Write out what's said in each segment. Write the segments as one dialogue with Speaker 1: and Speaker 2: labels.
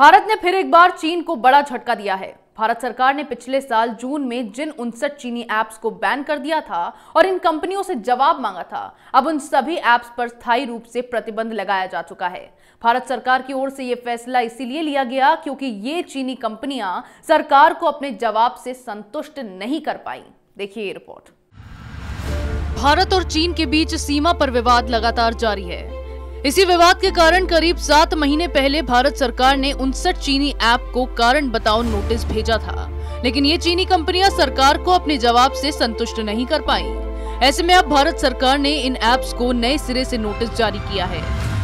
Speaker 1: भारत ने फिर एक बार चीन को बड़ा झटका दिया है। भारत सरकार ने पिछले साल जून में जिन 59 चीनी ऐप्स को बैन कर दिया था और इन कंपनियों से जवाब मांगा था, अब उन सभी ऐप्स पर स्थायी रूप से प्रतिबंध लगाया जा चुका है। भारत सरकार की ओर से यह फैसला इसीलिए लिया गया क्योंकि ये चीनी कंपनियां सरकार को अपने जवाब से संतुष्ट नहीं कर पाई। देखिए ये रिपोर्ट। भारत और चीन के बीच सीमा पर विवाद लगातार जारी है। इसी विवाद के कारण करीब 7 महीने पहले भारत सरकार ने 59 चीनी ऐप को कारण बताओ नोटिस भेजा था, लेकिन ये चीनी कंपनियां सरकार को अपने जवाब से संतुष्ट नहीं कर पाई। ऐसे में अब भारत सरकार ने इन ऐप्स को नए सिरे से नोटिस जारी किया है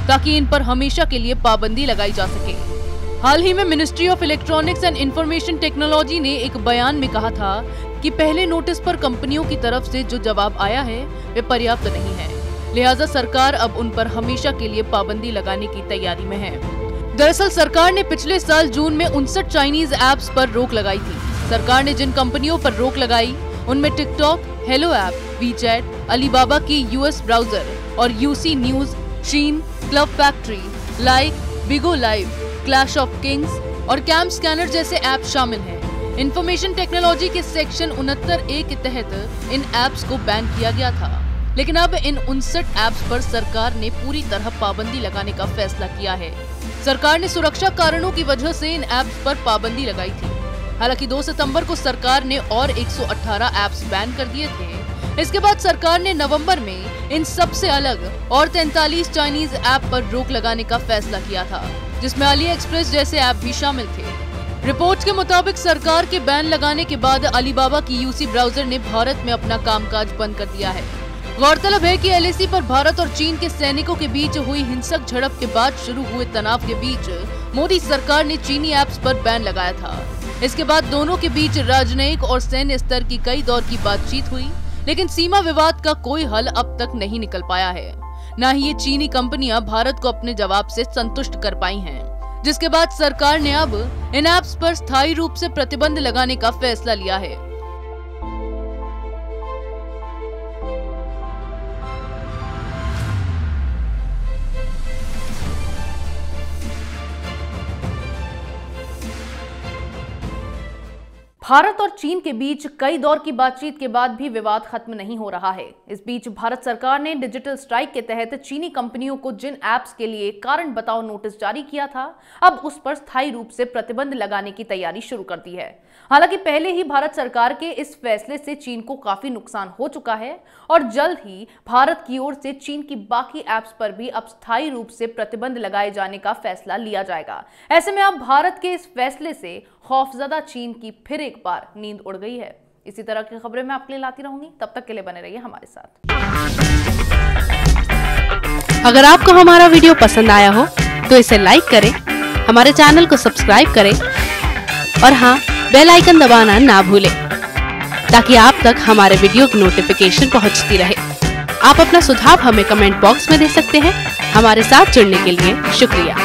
Speaker 1: ताकि इन पर हमेशा के लिए पाबंदी लगाई जा सके। हाल ही में ministry of electronics and information technology ने एक बयान में कहा था कि पहले नोटिस पर कंपनियों की तरफ से जो जवाब आया है वे पर्याप्त नहीं है, लिहाजा सरकार अब उन पर हमेशा के लिए पाबंदी लगाने की तैयारी में है। दरअसल सरकार ने पिछले साल जून में 59 चाइनीज ऐप्स पर रोक लगाई थी। सरकार ने जिन कंपनियों पर रोक लगाई उनमें TikTok, hello app, WeChat, Alibaba की यूएस ब्राउजर और UC news, Shein, club factory, Likee, Bigo live, clash of kings और कैम स्कैनर जैसे ऐप शामिल हैं। इंफॉर्मेशन टेक्नोलॉजी के सेक्शन 69A के तहत इन ऐप्स को बैन किया गया था, लेकिन अब इन 59 ऐप्स पर सरकार ने पूरी तरह पाबंदी लगाने का फैसला किया है। सरकार ने सुरक्षा कारणों की वजह से इन ऐप्स पर पाबंदी लगाई थी। हालांकि 2 सितंबर को सरकार ने और 118 ऐप्स बैन कर दिए थे। इसके बाद सरकार ने नवंबर में इन सबसे अलग और 43 चाइनीज ऐप पर रोक लगाने का फैसला किया था, जिसमें अली एक्सप्रेस जैसे ऐप भी शामिल थे। रिपोर्ट्स के मुताबिक सरकार के बैन लगाने के बाद अलीबाबा की यूसी ब्राउजर ने भारत में अपना कामकाज बंद कर दिया है। गौरतलब है कि एलएसी पर भारत और चीन के सैनिकों के बीच हुई हिंसक झड़प के बाद शुरू हुए तनाव के बीच मोदी सरकार ने चीनी ऐप्स पर बैन लगाया था। इसके बाद दोनों के बीच राजनयिक और सैन्य स्तर की कई दौर की बातचीत हुई, लेकिन सीमा विवाद का कोई हल अब तक नहीं निकल पाया है। न ही ये चीनी कंपनियां भारत को अपने जवाब से संतुष्ट कर पाई हैं, जिसके बाद सरकार ने अब इन ऐप्स पर स्थायी रूप से प्रतिबंध लगाने का फैसला लिया है। भारत और चीन के बीच कई दौर की बातचीत के बाद भी विवाद खत्म नहीं हो रहा है। इस बीच भारत सरकार ने डिजिटल स्ट्राइक के तहत चीनी कंपनियों को जिन ऐप्स के लिए कारण बताओ नोटिस जारी किया था, अब उस पर स्थायी रूप से प्रतिबंध लगाने की तैयारी शुरू कर दी है। हालांकि पहले ही भारत सरकार के इस फैसले से चीन को काफी नुकसान हो चुका है और जल्द ही भारत की ओर से चीन की बाकी ऐप्स पर भी अब स्थायी रूप से प्रतिबंध लगाए जाने का फैसला लिया जाएगा। ऐसे में अब भारत के इस फैसले से खौफजदा चीन की फिर एक बार नींद उड़ गई है। इसी तरह की खबरें मैं आपके लिए लाती रहूंगी, तब तक के लिए बने रहिए हमारे साथ।
Speaker 2: अगर आपको हमारा वीडियो पसंद आया हो तो इसे लाइक करें, हमारे चैनल को सब्सक्राइब करें और हाँ, बेल आइकन दबाना ना भूलें ताकि आप तक हमारे वीडियो की नोटिफिकेशन पहुंचती रहे। आप अपना सुझाव हमें कमेंट बॉक्स में दे सकते हैं। हमारे साथ जुड़ने के लिए शुक्रिया।